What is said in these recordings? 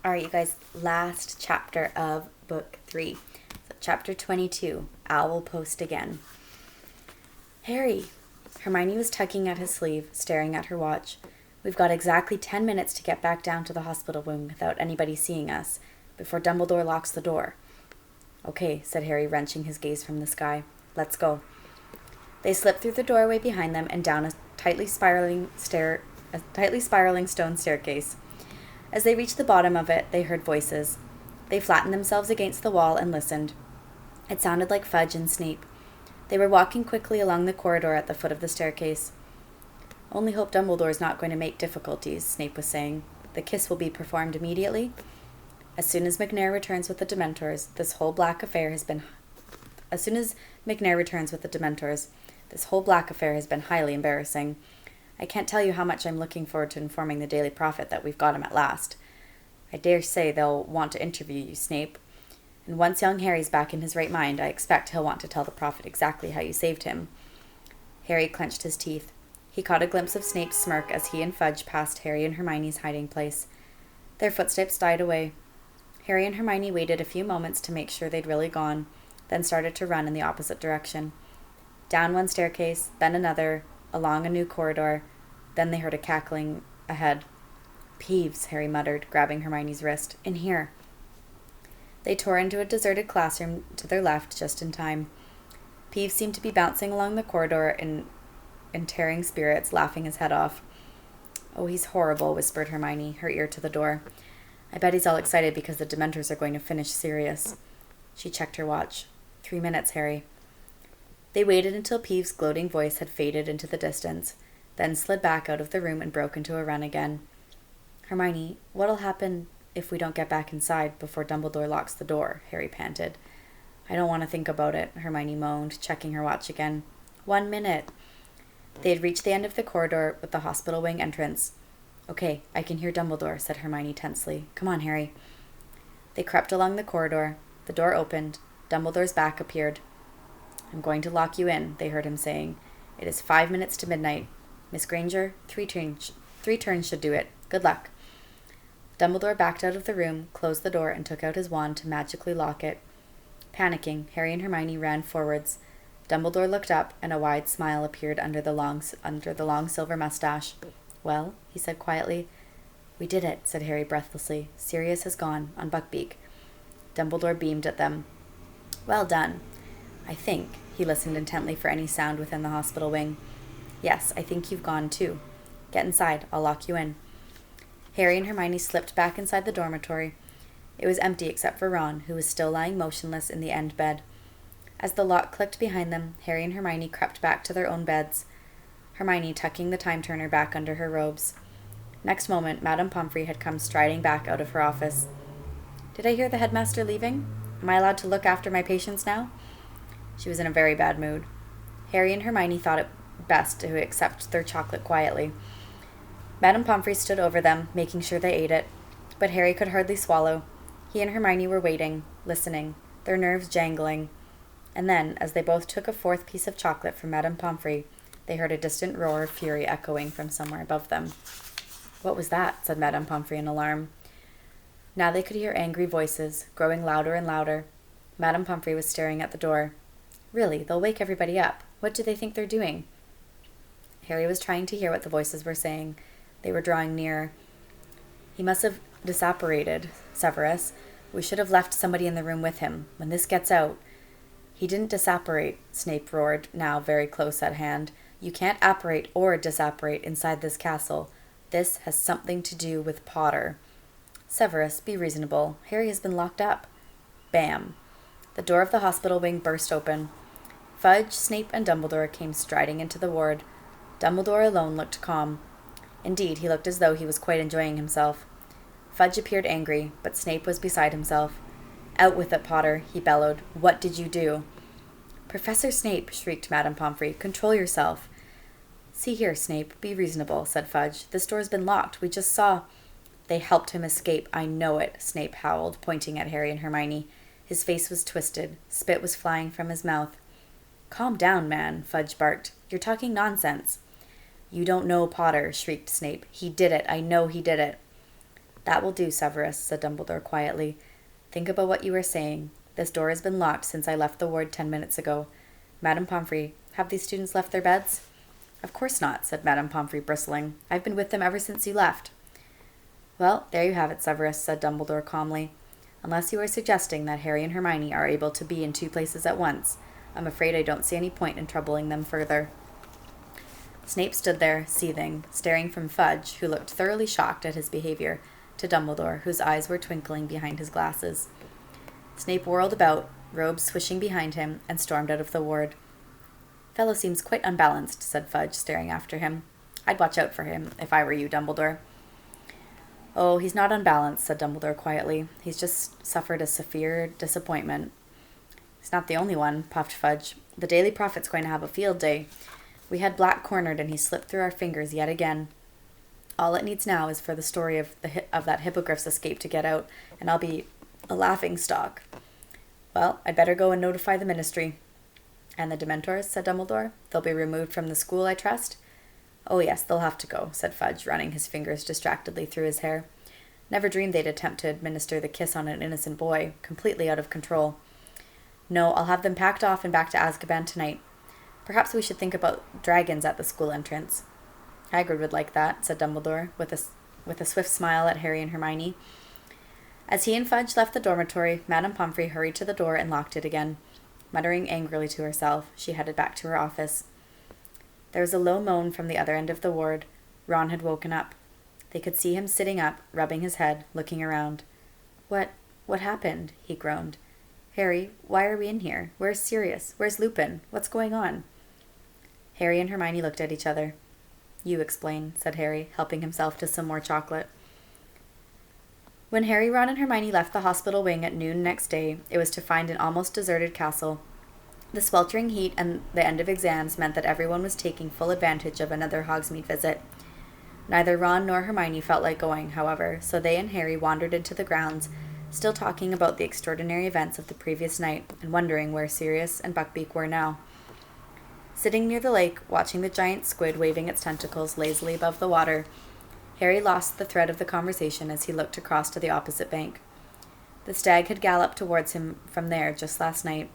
All right, you guys, last chapter of book 3. So chapter 22, Owl Post Again. Harry. Hermione was tugging at his sleeve, staring at her watch. We've got exactly 10 minutes to get back down to the hospital wing without anybody seeing us, before Dumbledore locks the door. Okay, said Harry, wrenching his gaze from the sky. Let's go. They slipped through the doorway behind them and down a tightly spiraling stone staircase. As they reached the bottom of it, they heard voices. They flattened themselves against the wall and listened. It sounded like Fudge and Snape. They were walking quickly along the corridor at the foot of the staircase. Only hope Dumbledore's not going to make difficulties, Snape was saying. The kiss will be performed immediately. As soon as McNair returns with the Dementors, this whole black affair has been highly embarrassing. I can't tell you how much I'm looking forward to informing the Daily Prophet that we've got him at last. I dare say they'll want to interview you, Snape. And once young Harry's back in his right mind, I expect he'll want to tell the Prophet exactly how you saved him. Harry clenched his teeth. He caught a glimpse of Snape's smirk as he and Fudge passed Harry and Hermione's hiding place. Their footsteps died away. Harry and Hermione waited a few moments to make sure they'd really gone, then started to run in the opposite direction. Down one staircase, then another, along a new corridor. Then they heard a cackling ahead. Peeves, Harry muttered, grabbing Hermione's wrist. In here. They tore into a deserted classroom to their left just in time. Peeves seemed to be bouncing along the corridor in tearing spirits, laughing his head off. Oh, he's horrible, whispered Hermione, her ear to the door. I bet he's all excited because the Dementors are going to finish Sirius. She checked her watch. 3 minutes, Harry. They waited until Peeves' gloating voice had faded into the distance, then slid back out of the room and broke into a run again. Hermione, what'll happen if we don't get back inside before Dumbledore locks the door? Harry panted. I don't want to think about it, Hermione moaned, checking her watch again. 1 minute. They had reached the end of the corridor with the hospital wing entrance. Okay, I can hear Dumbledore, said Hermione tensely. Come on, Harry. They crept along the corridor. The door opened. Dumbledore's back appeared. I'm going to lock you in, they heard him saying. It is 5 minutes to midnight. Miss Granger, three turns should do it. Good luck. Dumbledore backed out of the room, closed the door, and took out his wand to magically lock it. Panicking, Harry and Hermione ran forwards. Dumbledore looked up, and a wide smile appeared under the long silver mustache. Well, he said quietly. We did it, said Harry breathlessly. Sirius has gone, on Buckbeak. Dumbledore beamed at them. Well done. I think. He listened intently for any sound within the hospital wing. Yes, I think you've gone too. Get inside. I'll lock you in. Harry and Hermione slipped back inside the dormitory. It was empty except for Ron, who was still lying motionless in the end bed. As the lock clicked behind them, Harry and Hermione crept back to their own beds, Hermione tucking the time-turner back under her robes. Next moment, Madame Pomfrey had come striding back out of her office. Did I hear the headmaster leaving? Am I allowed to look after my patients now? She was in a very bad mood. Harry and Hermione thought it best to accept their chocolate quietly. Madame Pomfrey stood over them, making sure they ate it, but Harry could hardly swallow. He and Hermione were waiting, listening, their nerves jangling. And then, as they both took a fourth piece of chocolate from Madame Pomfrey, they heard a distant roar of fury echoing from somewhere above them. What was that? Said Madame Pomfrey in alarm. Now they could hear angry voices, growing louder and louder. Madame Pomfrey was staring at the door. Really, they'll wake everybody up. What do they think they're doing? Harry was trying to hear what the voices were saying. They were drawing nearer. He must have disapparated, Severus. We should have left somebody in the room with him. When this gets out... He didn't disapparate, Snape roared, now very close at hand. You can't apparate or disapparate inside this castle. This has something to do with Potter. Severus, be reasonable. Harry has been locked up. Bam. The door of the hospital wing burst open. Fudge, Snape, and Dumbledore came striding into the ward. Dumbledore alone looked calm. Indeed, he looked as though he was quite enjoying himself. Fudge appeared angry, but Snape was beside himself. Out with it, Potter, he bellowed. What did you do? Professor Snape, shrieked Madame Pomfrey, control yourself. See here, Snape, be reasonable, said Fudge. This door's been locked. We just saw... They helped him escape, I know it, Snape howled, pointing at Harry and Hermione. His face was twisted. Spit was flying from his mouth. Calm down, man, Fudge barked. You're talking nonsense. You don't know Potter, shrieked Snape. He did it. I know he did it. That will do, Severus, said Dumbledore quietly. Think about what you were saying. This door has been locked since I left the ward 10 minutes ago. Madame Pomfrey, have these students left their beds? Of course not, said Madame Pomfrey, bristling. I've been with them ever since you left. Well, there you have it, Severus, said Dumbledore calmly. Unless you are suggesting that Harry and Hermione are able to be in 2 places at once, I'm afraid I don't see any point in troubling them further. Snape stood there, seething, staring from Fudge, who looked thoroughly shocked at his behavior, to Dumbledore, whose eyes were twinkling behind his glasses. Snape whirled about, robes swishing behind him, and stormed out of the ward. Fellow seems quite unbalanced, said Fudge, staring after him. I'd watch out for him, if I were you, Dumbledore. Oh, he's not unbalanced, said Dumbledore quietly. He's just suffered a severe disappointment. He's not the only one, puffed Fudge. The Daily Prophet's going to have a field day. We had Black cornered, and he slipped through our fingers yet again. All it needs now is for the story of that Hippogriff's escape to get out, and I'll be a laughingstock. Well, I'd better go and notify the Ministry. And the Dementors, said Dumbledore. They'll be removed from the school, I trust? Oh, yes, they'll have to go, said Fudge, running his fingers distractedly through his hair. Never dreamed they'd attempt to administer the kiss on an innocent boy, completely out of control. No, I'll have them packed off and back to Azkaban tonight. Perhaps we should think about dragons at the school entrance. Hagrid would like that, said Dumbledore, with a swift smile at Harry and Hermione. As he and Fudge left the dormitory, Madame Pomfrey hurried to the door and locked it again. Muttering angrily to herself, she headed back to her office. There was a low moan from the other end of the ward. Ron had woken up. They could see him sitting up, rubbing his head, looking around. What happened? He groaned. Harry, why are we in here? Where's Sirius? Where's Lupin? What's going on? Harry and Hermione looked at each other. You explain, said Harry, helping himself to some more chocolate. When Harry, Ron, and Hermione left the hospital wing at noon next day, it was to find an almost deserted castle. The sweltering heat and the end of exams meant that everyone was taking full advantage of another Hogsmeade visit. Neither Ron nor Hermione felt like going, however, so they and Harry wandered into the grounds, still talking about the extraordinary events of the previous night and wondering where Sirius and Buckbeak were now. Sitting near the lake, watching the giant squid waving its tentacles lazily above the water, Harry lost the thread of the conversation as he looked across to the opposite bank. The stag had galloped towards him from there just last night.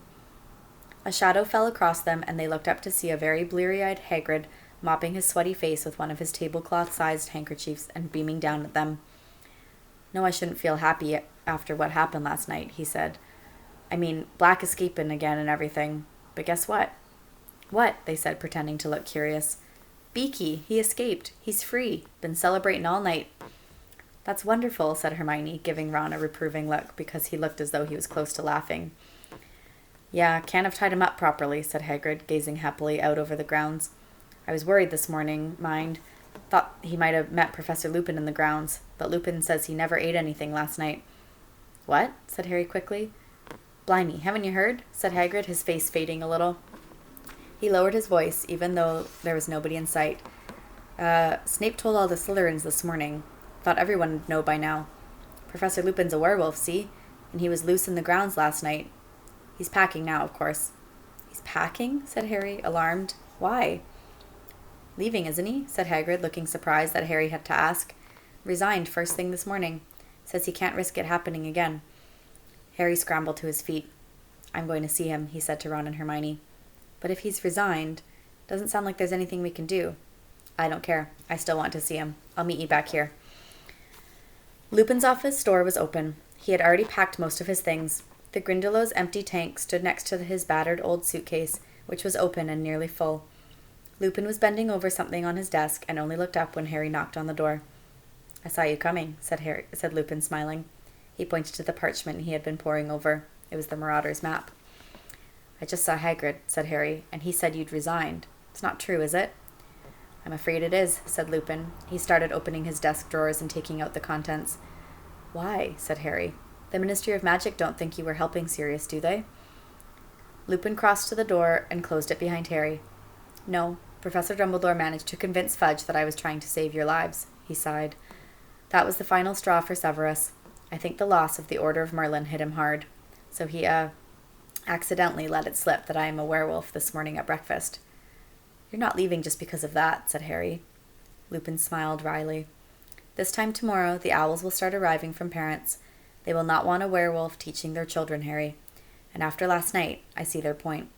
A shadow fell across them, and they looked up to see a very bleary-eyed Hagrid mopping his sweaty face with one of his tablecloth-sized handkerchiefs and beaming down at them. No, I shouldn't feel happy after what happened last night, he said. I mean, Black escaping again and everything. But guess what? What? They said, pretending to look curious. Beaky, he escaped. He's free. Been celebrating all night. That's wonderful, said Hermione, giving Ron a reproving look because he looked as though he was close to laughing. Yeah, can't have tied him up properly, said Hagrid, gazing happily out over the grounds. I was worried this morning, mind. Thought he might have met Professor Lupin in the grounds, but Lupin says he never ate anything last night. What? Said Harry quickly. Blimey, haven't you heard? Said Hagrid, his face fading a little. He lowered his voice, even though there was nobody in sight. Snape told all the Slytherins this morning. Thought everyone would know by now. Professor Lupin's a werewolf, see? And he was loose in the grounds last night. He's packing now, of course. He's packing? Said Harry, alarmed. Why? Leaving, isn't he? Said Hagrid, looking surprised that Harry had to ask. Resigned first thing this morning. Says he can't risk it happening again. Harry scrambled to his feet. I'm going to see him, he said to Ron and Hermione. But if he's resigned, doesn't sound like there's anything we can do. I don't care. I still want to see him. I'll meet you back here. Lupin's office door was open. He had already packed most of his things. The Grindylows' empty tank stood next to his battered old suitcase, which was open and nearly full. Lupin was bending over something on his desk and only looked up when Harry knocked on the door. I saw you coming, said Lupin, smiling. He pointed to the parchment he had been poring over. It was the Marauder's map. I just saw Hagrid, said Harry, and he said you'd resigned. It's not true, is it? I'm afraid it is, said Lupin. He started opening his desk drawers and taking out the contents. Why? Said Harry. The Ministry of Magic don't think you were helping Sirius, do they? Lupin crossed to the door and closed it behind Harry. No, Professor Dumbledore managed to convince Fudge that I was trying to save your lives, he sighed. That was the final straw for Severus. I think the loss of the Order of Merlin hit him hard. So he, accidentally let it slip that I am a werewolf this morning at breakfast. You're not leaving just because of that, said Harry. Lupin smiled wryly. This time tomorrow, the owls will start arriving from parents. They will not want a werewolf teaching their children, Harry. And after last night, I see their point.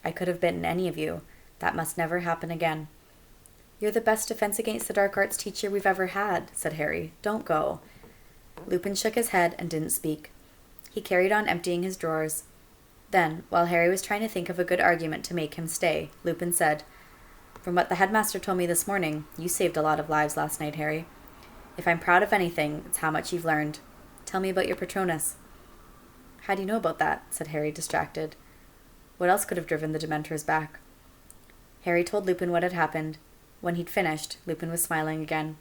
I could have bitten any of you. That must never happen again." "You're the best defense against the dark arts teacher we've ever had," said Harry. "Don't go." Lupin shook his head and didn't speak. He carried on emptying his drawers. Then, while Harry was trying to think of a good argument to make him stay, Lupin said, "From what the headmaster told me this morning, you saved a lot of lives last night, Harry. If I'm proud of anything, it's how much you've learned. Tell me about your Patronus." "How do you know about that?" said Harry, distracted. What else could have driven the Dementors back? Harry told Lupin what had happened. When he'd finished, Lupin was smiling again.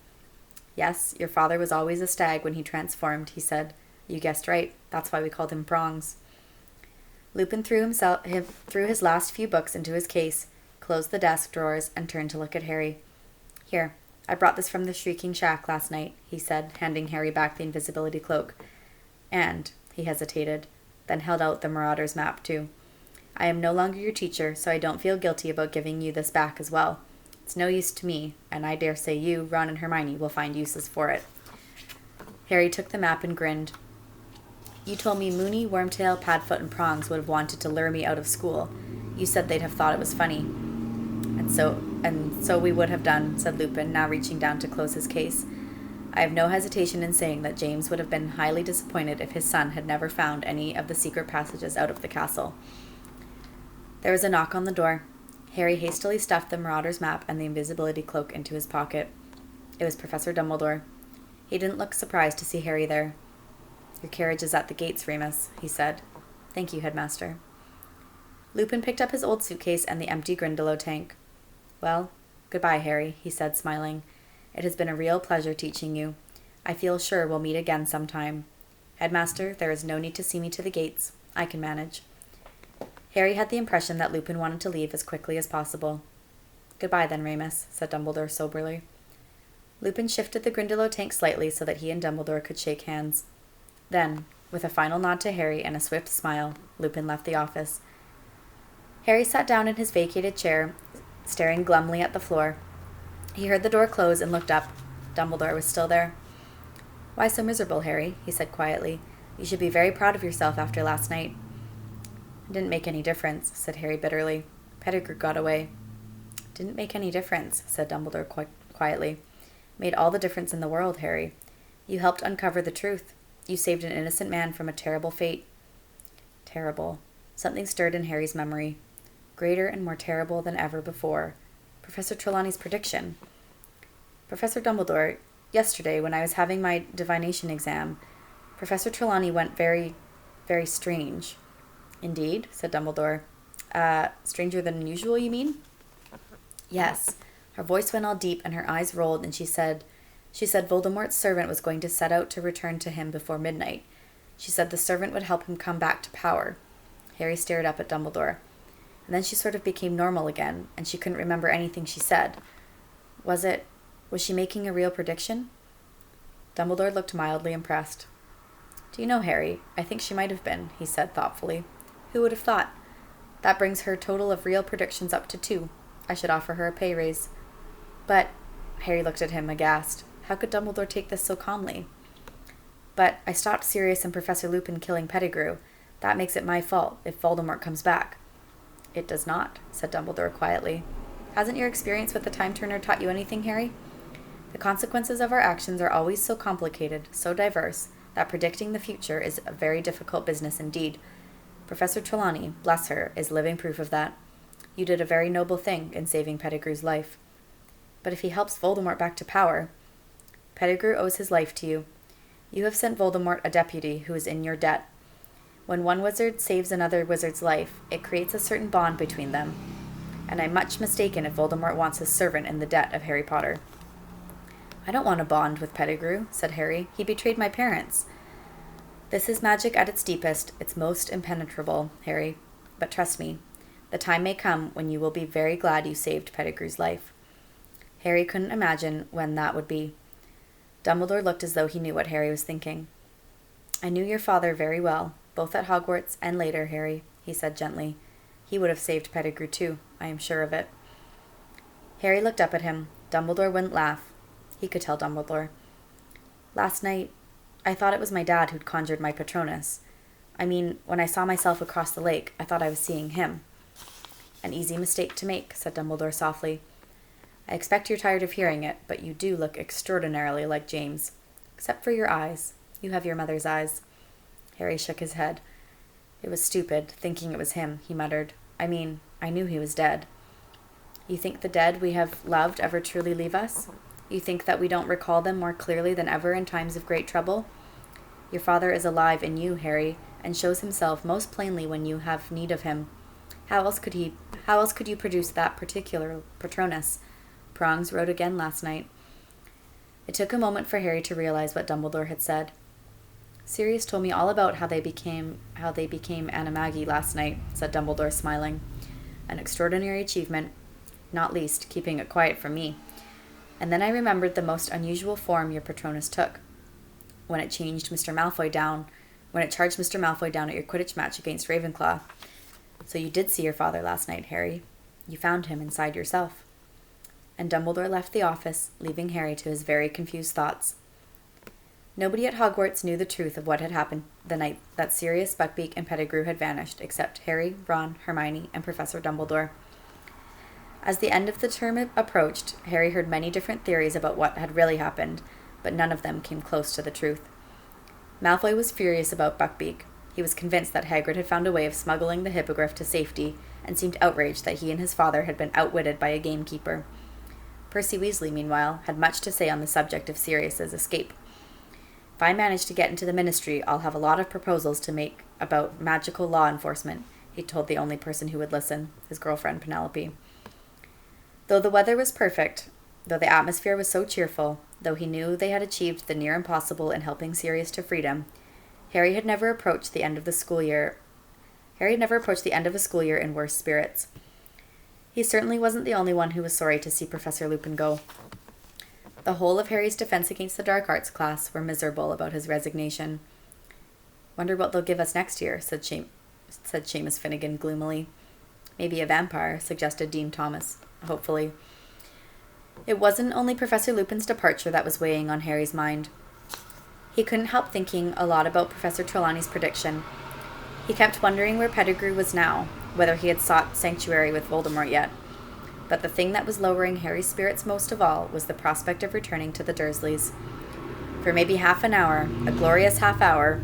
"Yes, your father was always a stag when he transformed," he said. "You guessed right. That's why we called him Prongs." Lupin threw his last few books into his case, closed the desk drawers, and turned to look at Harry. "Here, I brought this from the Shrieking Shack last night," he said, handing Harry back the invisibility cloak. "And," he hesitated, then held out the Marauder's map too. "I am no longer your teacher, so I don't feel guilty about giving you this back as well. It's no use to me, and I dare say you, Ron and Hermione, will find uses for it." Harry took the map and grinned. "You told me Moony, Wormtail, Padfoot, and Prongs would have wanted to lure me out of school. You said they'd have thought it was funny." And so we would have done," said Lupin, now reaching down to close his case. "I have no hesitation in saying that James would have been highly disappointed if his son had never found any of the secret passages out of the castle." There was a knock on the door. Harry hastily stuffed the Marauder's map and the invisibility cloak into his pocket. It was Professor Dumbledore. He didn't look surprised to see Harry there. "Your carriage is at the gates, Remus," he said. "Thank you, Headmaster." Lupin picked up his old suitcase and the empty Grindylow tank. "Well, goodbye, Harry," he said, smiling. "It has been a real pleasure teaching you. I feel sure we'll meet again sometime. Headmaster, there is no need to see me to the gates. I can manage." Harry had the impression that Lupin wanted to leave as quickly as possible. "Goodbye, then, Remus," said Dumbledore soberly. Lupin shifted the Grindylow tank slightly so that he and Dumbledore could shake hands. Then, with a final nod to Harry and a swift smile, Lupin left the office. Harry sat down in his vacated chair, staring glumly at the floor. He heard the door close and looked up. Dumbledore was still there. "Why so miserable, Harry?" he said quietly. "You should be very proud of yourself after last night." "It didn't make any difference," said Harry bitterly. "Pettigrew got away." "Didn't make any difference," said Dumbledore quietly. "Made all the difference in the world, Harry. You helped uncover the truth. You saved an innocent man from a terrible fate." Terrible. Something stirred in Harry's memory. Greater and more terrible than ever before. Professor Trelawney's prediction. "Professor Dumbledore, yesterday when I was having my divination exam, Professor Trelawney went very, very strange." "Indeed?" said Dumbledore. Stranger than usual, you mean?" "Yes." Her voice went all deep and her eyes rolled, and she said Voldemort's servant was going to set out to return to him before midnight. She said the servant would help him come back to power. Harry stared up at Dumbledore. And then she sort of became normal again, and she couldn't remember anything she said. Was she making a real prediction? Dumbledore looked mildly impressed. "Do you know, Harry, I think she might have been," he said thoughtfully. "Who would have thought? That brings her total of real predictions up to 2. I should offer her a pay raise." "But," Harry looked at him aghast, how could Dumbledore take this so calmly? "But I stopped Sirius and Professor Lupin killing Pettigrew. That makes it my fault if Voldemort comes back." "It does not," said Dumbledore quietly. "Hasn't your experience with the Time Turner taught you anything, Harry? The consequences of our actions are always so complicated, so diverse, that predicting the future is a very difficult business indeed. Professor Trelawney, bless her, is living proof of that. You did a very noble thing in saving Pettigrew's life. But if he helps Voldemort back to power, Pettigrew owes his life to you. You have sent Voldemort a deputy who is in your debt. When one wizard saves another wizard's life, it creates a certain bond between them. And I'm much mistaken if Voldemort wants his servant in the debt of Harry Potter." "I don't want a bond with Pettigrew," said Harry. "He betrayed my parents." "This is magic at its deepest, its most impenetrable, Harry. But trust me, the time may come when you will be very glad you saved Pettigrew's life." Harry couldn't imagine when that would be. Dumbledore looked as though he knew what Harry was thinking. "I knew your father very well, both at Hogwarts and later, Harry," he said gently. "He would have saved Pettigrew too, I am sure of it." Harry looked up at him. Dumbledore wouldn't laugh. He could tell Dumbledore. Last night, I thought it was my dad who'd conjured my Patronus. I mean, when I saw myself across the lake, I thought I was seeing him." "An easy mistake to make," said Dumbledore softly. "I expect you're tired of hearing it, but you do look extraordinarily like James. Except for your eyes. You have your mother's eyes." Harry shook his head. "It was stupid, thinking it was him," he muttered. "I mean, I knew he was dead." "You think the dead we have loved ever truly leave us? You think that we don't recall them more clearly than ever in times of great trouble? Your father is alive in you, Harry, and shows himself most plainly when you have need of him. How else could you produce that particular Patronus? Prongs wrote again last night." It took a moment for Harry to realize what Dumbledore had said. "Sirius told me all about how they became Animagi last night," said Dumbledore, smiling. "An extraordinary achievement, not least keeping it quiet from me. And then I remembered the most unusual form your Patronus took. When it charged Mr. Malfoy down at your Quidditch match against Ravenclaw. So you did see your father last night, Harry. You found him inside yourself." And Dumbledore left the office, leaving Harry to his very confused thoughts. Nobody at Hogwarts knew the truth of what had happened the night that Sirius, Buckbeak, and Pettigrew had vanished, except Harry, Ron, Hermione, and Professor Dumbledore. As the end of the term approached, Harry heard many different theories about what had really happened, but none of them came close to the truth. Malfoy was furious about Buckbeak. He was convinced that Hagrid had found a way of smuggling the Hippogriff to safety, and seemed outraged that he and his father had been outwitted by a gamekeeper. Percy Weasley, meanwhile, had much to say on the subject of Sirius's escape. "If I manage to get into the Ministry, I'll have a lot of proposals to make about magical law enforcement," he told the only person who would listen, his girlfriend Penelope. Though the weather was perfect, though the atmosphere was so cheerful, though he knew they had achieved the near impossible in helping Sirius to freedom, Harry had never approached the end of a school year in worse spirits. He certainly wasn't the only one who was sorry to see Professor Lupin go. The whole of Harry's Defense Against the Dark Arts class were miserable about his resignation. "Wonder what they'll give us next year," said Seamus Finnegan gloomily. "Maybe a vampire," suggested Dean Thomas, hopefully. It wasn't only Professor Lupin's departure that was weighing on Harry's mind. He couldn't help thinking a lot about Professor Trelawney's prediction. He kept wondering where Pettigrew was now, whether he had sought sanctuary with Voldemort yet. But the thing that was lowering Harry's spirits most of all was the prospect of returning to the Dursleys. For maybe half an hour, a glorious half hour,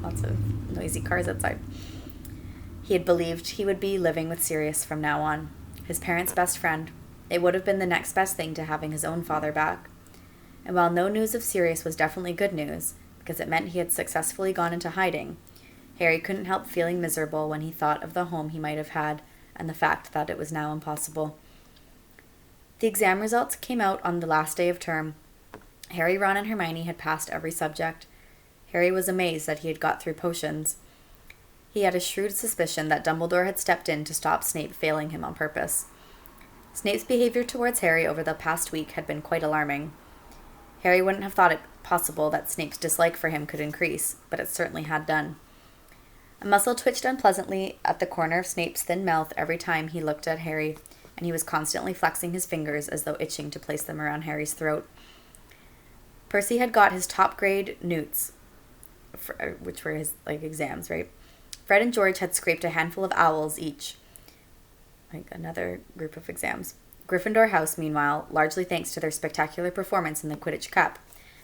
lots of noisy cars outside, he had believed he would be living with Sirius from now on, his parents' best friend. It would have been the next best thing to having his own father back. And while no news of Sirius was definitely good news, because it meant he had successfully gone into hiding, Harry couldn't help feeling miserable when he thought of the home he might have had and the fact that it was now impossible. The exam results came out on the last day of term. Harry, Ron, and Hermione had passed every subject. Harry was amazed that he had got through potions. He had a shrewd suspicion that Dumbledore had stepped in to stop Snape failing him on purpose. Snape's behavior towards Harry over the past week had been quite alarming. Harry wouldn't have thought it possible that Snape's dislike for him could increase, but it certainly had done. A muscle twitched unpleasantly at the corner of Snape's thin mouth every time he looked at Harry, and he was constantly flexing his fingers as though itching to place them around Harry's throat. Percy had got his top grade newts, which were his exams, right? Fred and George had scraped a handful of owls each. Another group of exams. Gryffindor House, meanwhile, largely thanks to their spectacular performance in the Quidditch Cup,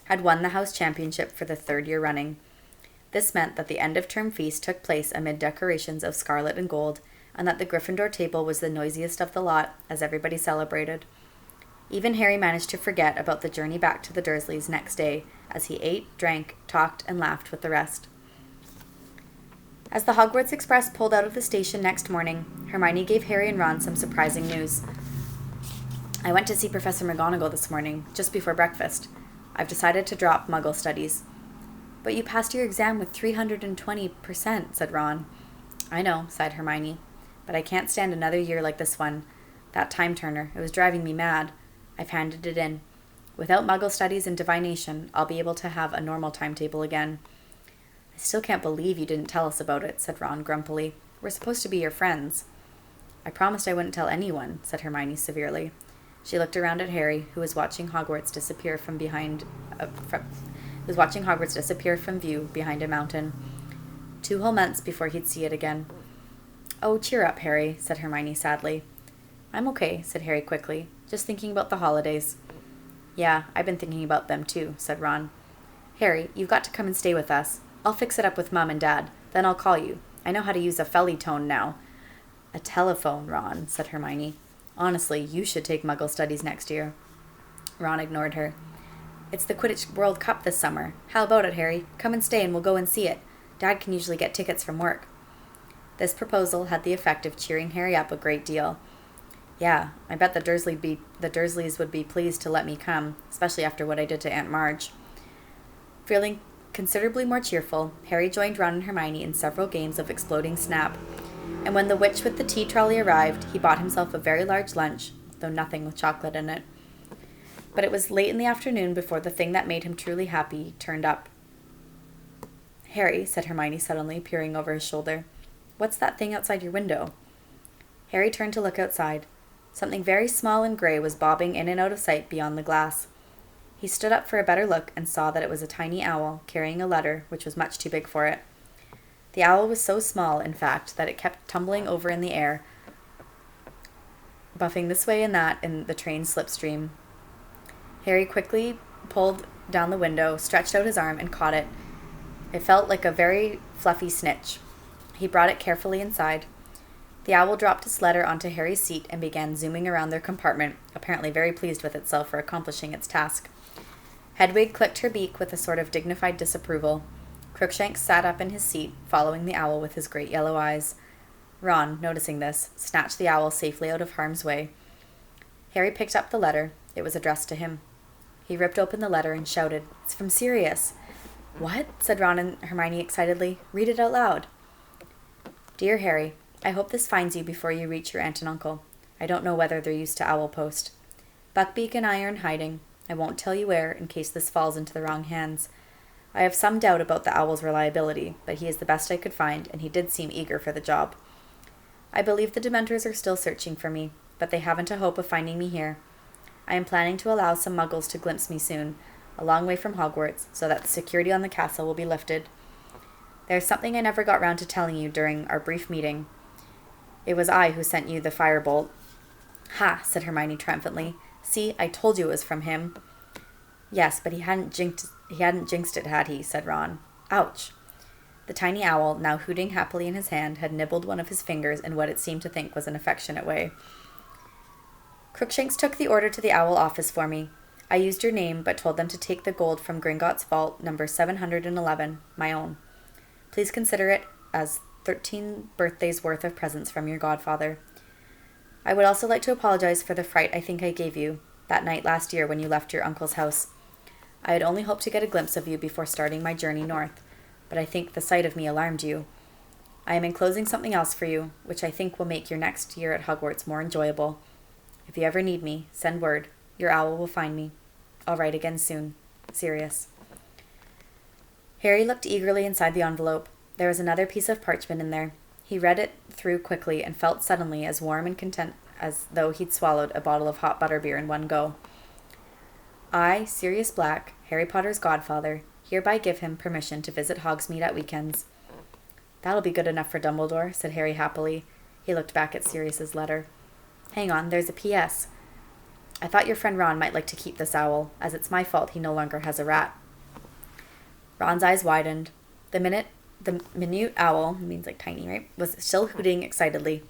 had won the house championship for the third year running. This meant that the end-of-term feast took place amid decorations of scarlet and gold, and that the Gryffindor table was the noisiest of the lot as everybody celebrated. Even Harry managed to forget about the journey back to the Dursleys next day as he ate, drank, talked, and laughed with the rest. As the Hogwarts Express pulled out of the station next morning, Hermione gave Harry and Ron some surprising news. "I went to see Professor McGonagall this morning, just before breakfast. I've decided to drop Muggle studies." "But you passed your exam with 320%, said Ron. "I know," sighed Hermione, "but I can't stand another year like this one. That time turner, it was driving me mad. I've handed it in. Without Muggle studies and divination, I'll be able to have a normal timetable again." "I still can't believe you didn't tell us about it," said Ron grumpily. "We're supposed to be your friends." "I promised I wouldn't tell anyone," said Hermione severely. She looked around at Harry, who was watching Hogwarts disappear from view behind a mountain. 2 whole months before he'd see it again. "Oh, cheer up, Harry," said Hermione sadly. "I'm okay," said Harry quickly. "Just thinking about the holidays." "Yeah, I've been thinking about them too," said Ron. "Harry, you've got to come and stay with us. I'll fix it up with Mum and Dad. Then I'll call you. I know how to use a Fellytone now." "A telephone, Ron," said Hermione. "Honestly, you should take Muggle Studies next year." Ron ignored her. "It's the Quidditch World Cup this summer. How about it, Harry? Come and stay and we'll go and see it. Dad can usually get tickets from work." This proposal had the effect of cheering Harry up a great deal. "Yeah, I bet the Dursleys would be pleased to let me come, especially after what I did to Aunt Marge." Feeling considerably more cheerful, Harry joined Ron and Hermione in several games of Exploding Snap, and when the witch with the tea trolley arrived, he bought himself a very large lunch, though nothing with chocolate in it. But it was late in the afternoon before the thing that made him truly happy turned up. "Harry," said Hermione suddenly, peering over his shoulder, "what's that thing outside your window?" Harry turned to look outside. Something very small and gray was bobbing in and out of sight beyond the glass. He stood up for a better look and saw that it was a tiny owl carrying a letter which was much too big for it. The owl was so small, in fact, that it kept tumbling over in the air, buffing this way and that in the train's slipstream. Harry quickly pulled down the window, stretched out his arm, and caught it. It felt like a very fluffy snitch. He brought it carefully inside. The owl dropped its letter onto Harry's seat and began zooming around their compartment, apparently very pleased with itself for accomplishing its task. Hedwig clicked her beak with a sort of dignified disapproval. Crookshanks sat up in his seat, following the owl with his great yellow eyes. Ron, noticing this, snatched the owl safely out of harm's way. Harry picked up the letter. It was addressed to him. He ripped open the letter and shouted, "It's from Sirius." "What?" said Ron and Hermione excitedly. "Read it out loud." "Dear Harry, I hope this finds you before you reach your aunt and uncle. I don't know whether they're used to owl post. Buckbeak and I are in hiding. I won't tell you where in case this falls into the wrong hands. I have some doubt about the owl's reliability, but he is the best I could find, and he did seem eager for the job. I believe the Dementors are still searching for me, but they haven't a hope of finding me here. I am planning to allow some Muggles to glimpse me soon, a long way from Hogwarts, so that the security on the castle will be lifted. There's something I never got round to telling you during our brief meeting. It was I who sent you the firebolt." "Ha!" said Hermione triumphantly. "See, I told you it was from him." "Yes, but he hadn't jinxed it, had he?" said Ron. "Ouch!" The tiny owl, now hooting happily in his hand, had nibbled one of his fingers in what it seemed to think was an affectionate way. "Crookshanks took the order to the owl office for me. I used your name, but told them to take the gold from Gringotts vault, number 711, my own. Please consider it as 13 birthdays' worth of presents from your godfather. I would also like to apologize for the fright I think I gave you that night last year when you left your uncle's house. I had only hoped to get a glimpse of you before starting my journey north, but I think the sight of me alarmed you. I am enclosing something else for you, which I think will make your next year at Hogwarts more enjoyable. If you ever need me, send word. Your owl will find me. I'll write again soon. Sirius." Harry looked eagerly inside the envelope. There was another piece of parchment in there. He read it through quickly and felt suddenly as warm and content as though he'd swallowed a bottle of hot butterbeer in one go. "I, Sirius Black, Harry Potter's godfather, hereby give him permission to visit Hogsmeade at weekends." "That'll be good enough for Dumbledore," said Harry happily. He looked back at Sirius's letter. "Hang on, there's a P.S. I thought your friend Ron might like to keep this owl, as it's my fault he no longer has a rat." Ron's eyes widened. The minute owl, means like tiny, right, was still hooting excitedly.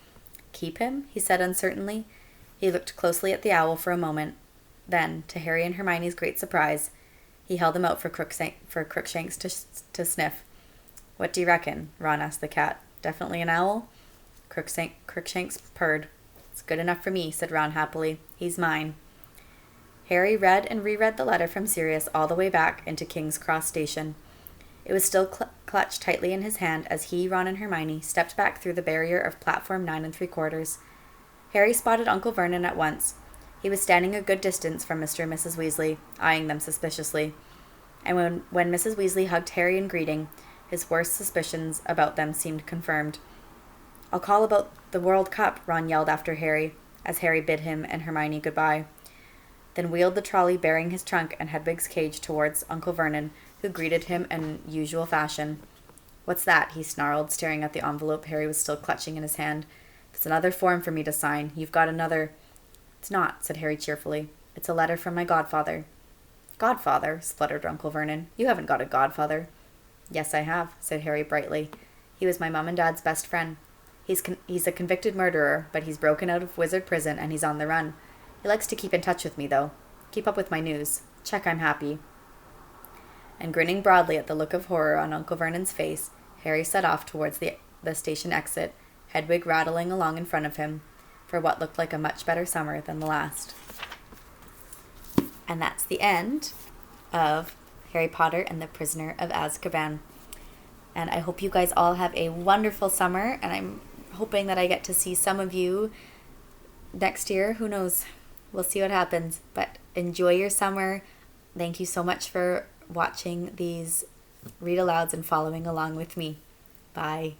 "Keep him?" he said uncertainly. He looked closely at the owl for a moment. Then, to Harry and Hermione's great surprise, he held him out for Crookshanks to sniff. "What do you reckon?" Ron asked the cat. "Definitely an owl?" Crookshanks purred. "It's good enough for me," said Ron happily. "He's mine." Harry read and reread the letter from Sirius all the way back into King's Cross Station. It was still clutched tightly in his hand as he, Ron, and Hermione stepped back through the barrier of platform 9 3/4. Harry spotted Uncle Vernon at once. He was standing a good distance from Mr. and Mrs. Weasley, eyeing them suspiciously. And when Mrs. Weasley hugged Harry in greeting, his worst suspicions about them seemed confirmed. "I'll call about the World Cup," Ron yelled after Harry, as Harry bid him and Hermione goodbye. then wheeled the trolley bearing his trunk and Hedwig's cage towards Uncle Vernon, who greeted him in usual fashion. "What's that?" he snarled, staring at the envelope Harry was still clutching in his hand. "It's another form for me to sign. You've got another—" "It's not," said Harry cheerfully. "It's a letter from my godfather." "Godfather?" spluttered Uncle Vernon. "You haven't got a godfather." "Yes, I have," said Harry brightly. "He was my mum and dad's best friend. He's a convicted murderer, but he's broken out of wizard prison and he's on the run. He likes to keep in touch with me, though. Keep up with my news. Check I'm happy." And grinning broadly at the look of horror on Uncle Vernon's face, Harry set off towards the station exit, Hedwig rattling along in front of him, for what looked like a much better summer than the last. And that's the end of Harry Potter and the Prisoner of Azkaban. And I hope you guys all have a wonderful summer, and I'm hoping that I get to see some of you next year. Who knows? We'll see what happens. But enjoy your summer. Thank you so much for watching these read alouds and following along with me. Bye.